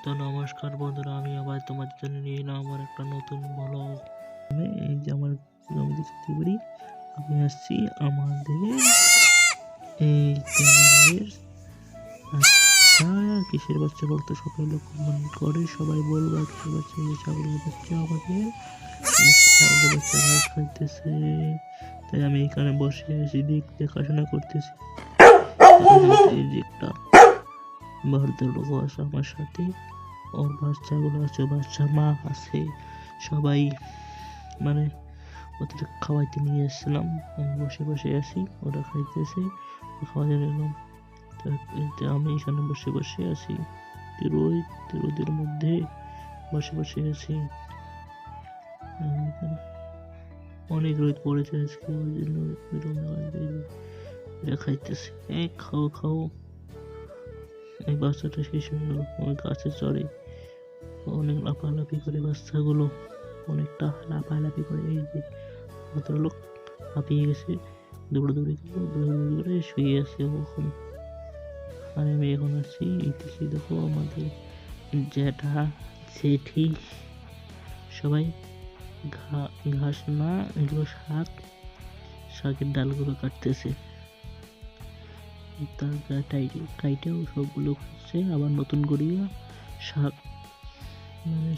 তো নমস্কার বন্ধুরা, আমি আবার তোমাদের জন্য নিয়ে এলাম আমার একটা নতুন ব্লগ। এই যে আমার জমিতে খেতে পারি, আমি আসছি আমাদের এই আমাদের বাচ্চা। কিসের বাচ্চা বলতে সবাই লোক কমেন্ট করে, সবাই বলবা কিসের বাচ্চা? এই ছাগলের বাচ্চা। আমাদের ছাগলের বাচ্চা ঘাস খাইতেছে, তাই আমি এখানে বসে আছি, দেখাশোনা করতেছি। এই যে একটা ভদ্রলোক আছে আমার সাথে, ওর বাচ্চাগুলো আছে, বাচ্চার মা আছে, সবাই মানে ওদের খাওয়াইতে নিয়ে এসেছিলাম। আমি বসে বসে আছি, ওরা খাইতেছে, খাওয়াতে নিলাম। আমি এখানে বসে বসে আছি, রোদের মধ্যে বসে বসে আছি। অনেক রোদ পড়েছে আজকে, ওই জন্য এরা খাইতেছে। খাও খাও। এই বাচ্চাটা সেই সুন্দর, ওই গাছে চড়ে অনেক লাফালাফি করে, বাচ্চাগুলো অনেকটা লাফালাফি করে। এই যে ভদ্রলোক হাঁপিয়ে গেছে, দৌড়াদৌড়ি করে শুয়ে আছে ওরকম। আর আমি এখন আছি ইতিসি, দেখো আমাদের জ্যাঠা জেঠি সবাই ঘাস না, এগুলো শাকের ডালগুলো কাটতেছে। তার কাইটেও সবগুলো খাচ্ছে, আবার নতুন করিয়া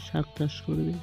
শাক চাষ করবে।